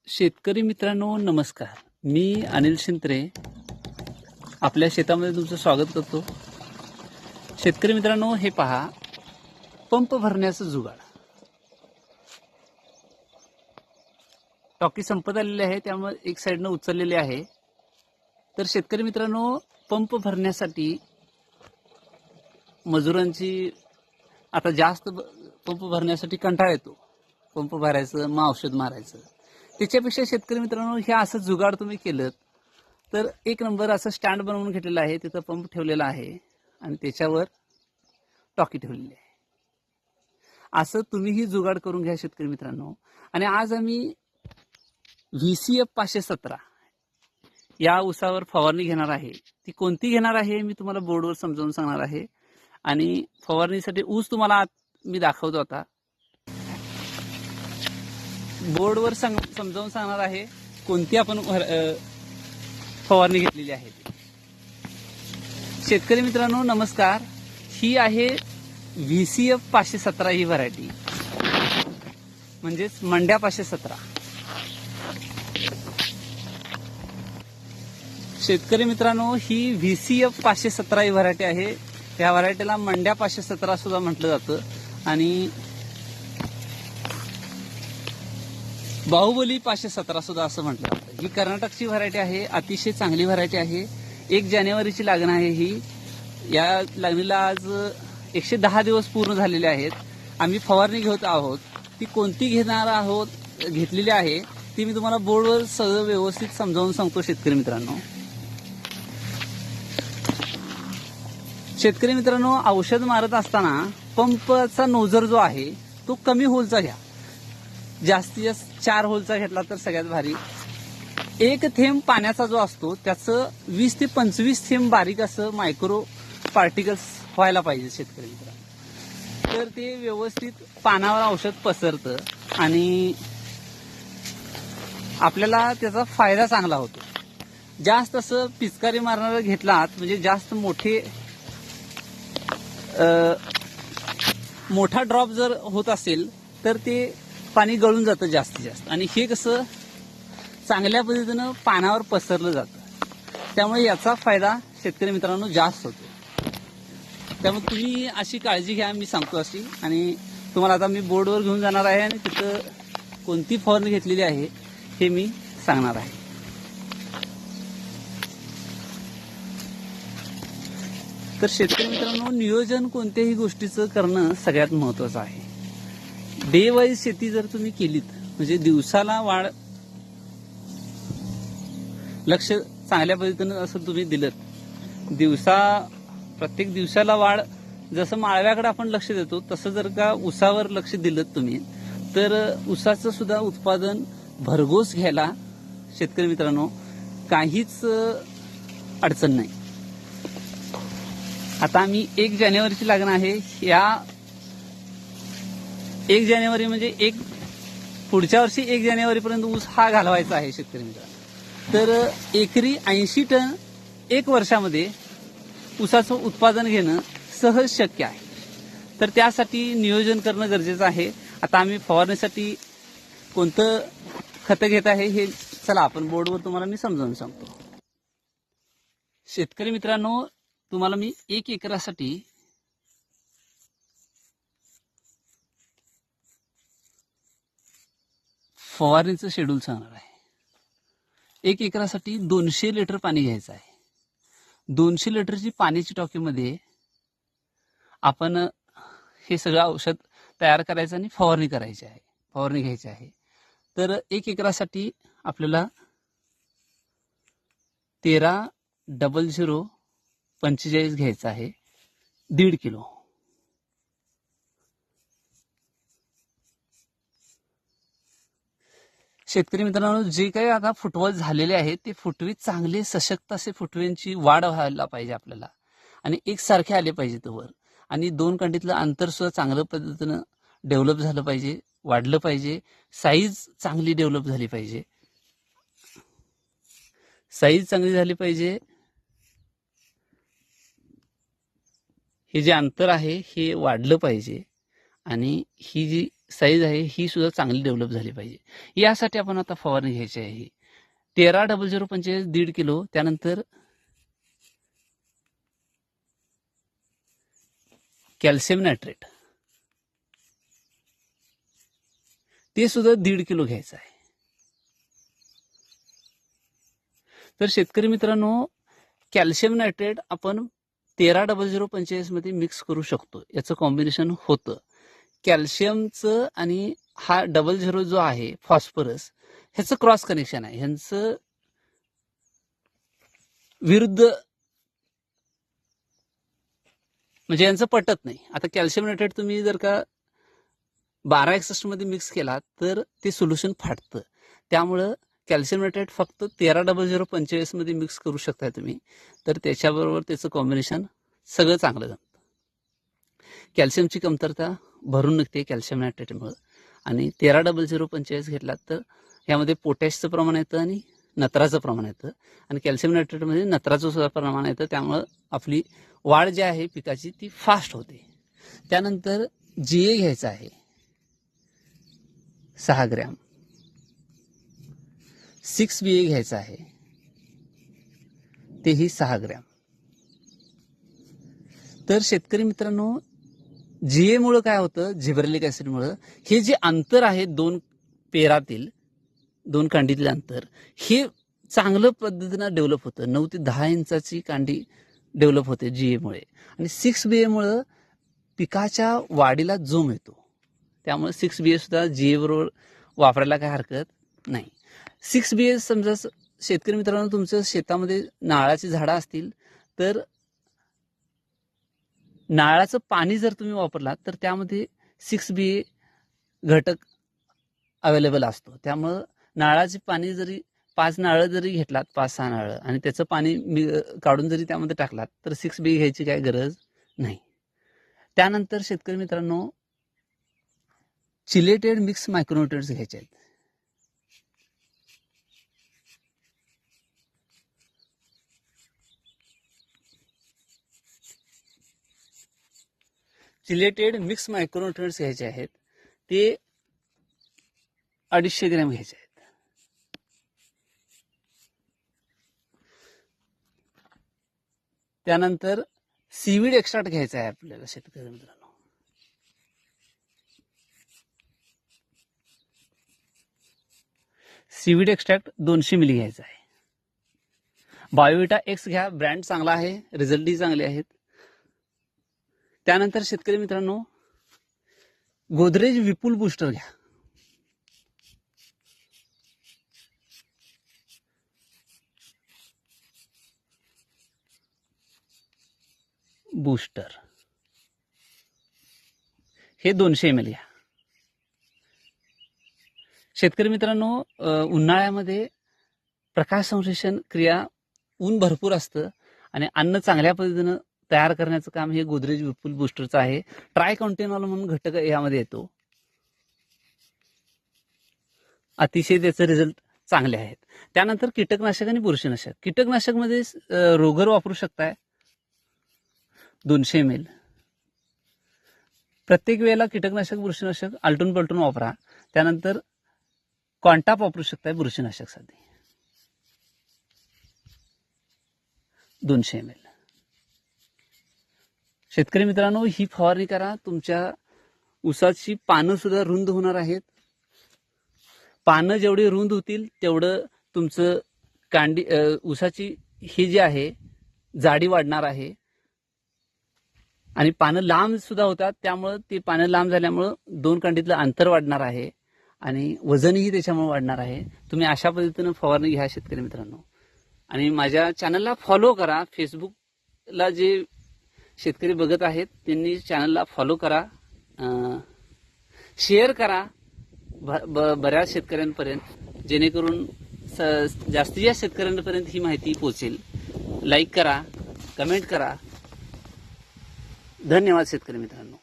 शेतकरी मित्रांनो नमस्कार. मी अनिल शिंत्रे आपल्या शेतामध्ये तुमचं स्वागत करतो. शेतकरी मित्रांनो, हे पहा, पंप भरण्याचं जुगाड. टॉकी संपत आलेली आहे, त्यामुळे एक साईडनं उचललेली आहे. तर शेतकरी मित्रांनो, पंप भरण्यासाठी मजुरांची आता जास्त पंप भरण्यासाठी कंटाळा येतो. पंप भरायचं, मग औषध मारायचं. त्याच्यापेक्षा शेतकरी मित्रांनो, हे असं जुगाड तुम्ही केलं तर एक नंबर. असं स्टँड बनवून घेतलेलं आहे, तिथं पंप ठेवलेला आहे आणि त्याच्यावर टॉकी ठेवलेली आहे. असं तुम्हीही जुगाड करून घ्या शेतकरी मित्रांनो. आणि आज आम्ही VCF 517 या ऊसावर फवारणी घेणार आहे. ती कोणती घेणार आहे मी तुम्हाला बोर्डवर समजावून सांगणार आहे. आणि फवारणीसाठी ऊस तुम्हाला मी दाखवतो. आता बोर्डवर समजावून सांगणार आहे कोणती आपण फवारणी घेतलेली आहे. शेतकरी मित्रांनो नमस्कार. ही आहे VCF 517 ही व्हरायटी, म्हणजेच मंड्या 517. शेतकरी मित्रांनो, ही VCF 517 ही व्हरायटी आहे. या व्हरायटीला मंड्या 517 सुद्धा म्हटलं जातं आणि बाहुबली 517 सुद्धा असं म्हटलं जातं. ही कर्नाटकची व्हरायटी आहे. अतिशय चांगली व्हरायटी आहे. 1 जानेवारीची लागण आहे ही. या लागणीला आज 110 दिवस पूर्ण झालेले आहेत. आम्ही फवारणी घेत आहोत. ती कोणती घेतलेली आहे ती मी तुम्हाला बोर्डवर सगळं व्यवस्थित समजावून सांगतो. शेतकरी मित्रांनो, औषध मारत असताना पंपचा नोजर जो आहे तो कमी होलचा घ्या. जास्तीत जास्त 4 होलचा घेतला तर सगळ्यात भारी. 1 थेंब पाण्याचा जो असतो त्याचं 20 ते 25 थेंब बारीक असं मायक्रो पार्टिकल्स व्हायला पाहिजे शेतकरी मित्रांनो. तर ते व्यवस्थित पानावर औषध पसरतं आणि आपल्याला त्याचा फायदा चांगला होतो. जास्त असं पिचकारी मारणारा घेतलात म्हणजे जास्त मोठा ड्रॉप जर होत असेल तर ते पाणी गळून जातं जास्तीत जास्त. आणि हे कसं चांगल्या पद्धतीनं पानावर पसरलं जातं, त्यामुळे याचा फायदा शेतकरी मित्रांनो जास्त होतो. त्यामुळे तुम्ही अशी काळजी घ्या, मी सांगतो अशी. आणि तुम्हाला आता मी बोर्डवर घेऊन जाणार आहे आणि तिथं कोणती फवारणी घेतलेली आहे हे मी सांगणार आहे. तर शेतकरी मित्रांनो, नियोजन कोणत्याही गोष्टीचं करणं सगळ्यात महत्वाचं आहे. डे वाईज शेती जर तुम्ही केलीत म्हणजे दिवसाला वाढ लक्ष चांगल्या पद्धतीनं असं तुम्ही दिलं, प्रत्येक दिवसाला वाढ जसं माळव्याकडे आपण लक्ष देतो तसं जर का ऊसावर लक्ष दिलं तुम्ही तर ऊसाचं सुद्धा उत्पादन भरघोस घ्यायला शेतकरी मित्रांनो काहीच अडचण नाही. आता आम्ही 1 जानेवारीची लागण आहे. या 1 जानेवारी म्हणजे पुढच्या वर्षी 1 जानेवारीपर्यंत ऊस हा घालवायचा आहे शेतकरी मित्रांनो. तर एकरी 80 टन 1 वर्षामध्ये ऊसाचं उत्पादन घेणं सहज शक्य आहे. तर त्यासाठी नियोजन करणं गरजेचं आहे. आता आम्ही फवारणीसाठी कोणतं खतं घेत आहे हे चला आपण बोर्डवर तुम्हाला मी समजावून सांगतो. शेतकरी मित्रांनो, तुम्हाला मी 1 एकरासाठी फवारणीचं शेड्यूल सांगणार आहे. 1 एकरासाठी 200 लिटर पाणी घ्यायचं आहे. 200 लिटरची पाण्याची टॉकीमध्ये आपण हे सगळं औषध तयार करायचं आणि फवारणी घ्यायची आहे. तर 1 एकरासाठी आपल्याला 130045 घ्यायचं आहे. 1.5 किलो. शेतकरी मित्रांनो, जे काही आता फुटवत झालेले आहेत ते फुटवे चांगले सशक्त असे फुटव्यांची वाढ व्हायला पाहिजे आपल्याला आणि एकसारखे आले पाहिजे वर. आणि 2 कांडीतलं अंतर सुद्धा चांगल्या पद्धतीनं डेव्हलप झालं पाहिजे, वाढलं पाहिजे. साईज चांगली डेव्हलप झाली पाहिजे. साईज चांगली झाली पाहिजे. हे जे अंतर आहे हे वाढलं पाहिजे आणि ही जी साईज आहे ही सुद्धा चांगली डेव्हलप झाली पाहिजे. यासाठी आपण आता फवारणी घ्यायची आहे. 13-0045 1.5 किलो. त्यानंतर कॅल्शियम नायट्रेट ते सुद्धा 1.5 किलो घ्यायचं आहे. तर शेतकरी मित्रांनो, कॅल्शियम नायट्रेट आपण 13-0045 मध्ये मिक्स करू शकतो. याचं कॉम्बिनेशन होतं. कॅल्शियमचं आणि हा 00 जो आहे फॉस्फरस, ह्याचं क्रॉस कनेक्शन आहे. ह्यांचं विरुद्ध म्हणजे यांचं पटत नाही. आता कॅल्शियम नायट्रेट तुम्ही जर का 1261 मध्ये मिक्स केला तर ते सोल्युशन फाटतं. त्यामुळं कॅल्शियम नायट्रेट फक्त 13-0045 मध्ये मिक्स करू शकताय तुम्ही. तर त्याच्याबरोबर त्याचं कॉम्बिनेशन सगळं चांगलं जमतं. कॅल्शियमची कमतरता भरून निघते कॅल्शियम नायट्रेटमुळे. आणि 13-0045 घेतलात तर यामध्ये पोटॅशचं प्रमाण येतं आणि नत्राचं प्रमाण येतं. आणि कॅल्शियम नायट्रेटमध्ये नत्राचं सुद्धा प्रमाण येतं. त्यामुळं आपली वाढ जी आहे पिकाची ती फास्ट होते. त्यानंतर GA घ्यायचं आहे 6 ग्रॅम. 6BA घ्यायचं आहे तेही 6 ग्रॅम. तर शेतकरी मित्रांनो, GA मुळे काय होतं, जिबरेलिक ऍसिडमुळे हे जे अंतर आहे दोन पेरातील, दोन कांडीतलं अंतर, हे चांगलं पद्धतीनं डेव्हलप होतं. 9 ते 10 इंचाची कांडी डेव्हलप होते GA मुळे. आणि 6BA मुळे पिकाच्या वाढीला जोम येतो. त्यामुळे 6BA सुद्धा GA बरोबर वापरायला काय हरकत नाही. 6BA समजा शेतकरी मित्रांनो, तुमच्या शेतामध्ये नारळाची झाडं असतील तर नारळाचं पाणी जर तुम्ही वापरलात तर त्यामध्ये 6BA घटक अवेलेबल असतो. त्यामुळं नारळाचे पाणी जरी 5 नारळ जरी घेतलात, 5-6 नारळ, आणि त्याचं पाणी काढून जरी त्यामध्ये टाकलात तर 6BA घ्यायची काय गरज नाही. त्यानंतर शेतकरी मित्रांनो, चिलेटेड मिक्स मायक्रोन्यूट्रिएंट्स घ्यायचे आहेत. चिलेटेड मिक्स मायक्रोन्यूट्रिएंट्स घ्यायचे आहेत. ते 250 ग्रॅम घ्यायचे आहेत. त्यानंतर सीवीड एक्स्ट्रॅक्ट घ्यायचा आहे आपल्याला शेतकरी मित्रांनो. सीवीड एक्स्ट्रॅक्ट 200 मिली घ्यायचा आहे. बायोविटा एक्स घ्या, ब्रँड चांगला आहे, रिझल्टही चांगले आहेत. त्यानंतर शेतकरी मित्रांनो, गोदरेज विपुल बूस्टर घ्या. बूस्टर हे 200 ml घ्या. शेतकरी मित्रांनो, उन्हाळ्यामध्ये प्रकाश संश्लेषण क्रिया, ऊन भरपूर असतं आणि अन्न चांगल्या पद्धतीनं तयार करण्याचं काम हे गोदरेज विपुल बूस्टरचं आहे. ट्रायकॉन्टिनॉल म्हणून घटक यामध्ये येतो. अतिशय त्याचे रिझल्ट चांगले आहेत. त्यानंतर कीटकनाशक आणि बुरशीनाशक. कीटकनाशकमध्ये रोगर वापरू शकताय 200 ml. प्रत्येक वेळेला कीटकनाशक बुरशीनाशक आलटून पलटून वापरा. त्यानंतर क्वांटाप वापरू शकताय बुरशीनाशकसाठी 200 ml. शेतकरी मित्रांनो, ही फवारणी करा. तुमच्या ऊसाची पानं सुद्धा रुंद होणार आहेत. पानं जेवढी रुंद होतील तेवढं तुमचं ऊसाची ही जी आहे जाडी वाढणार आहे. आणि पानं लांब सुद्धा होतात. त्यामुळं ते पानं लांब झाल्यामुळं 2 कांडीतलं अंतर वाढणार आहे आणि वजनही त्याच्यामुळे वाढणार आहे. तुम्ही अशा पद्धतीनं फवारणी घ्या शेतकरी मित्रांनो. आणि माझ्या चॅनलला फॉलो करा. फेसबुकला जे शेतकरी बघत आहेत त्यांनी चॅनलला फॉलो करा, शेअर करा बऱ्याच शेतकऱ्यांपर्यंत, जेणेकरून जास्तीत जास्त शेतकऱ्यांपर्यंत ही माहिती पोहोचेल. लाईक करा, कमेंट करा. धन्यवाद शेतकरी मित्रांनो.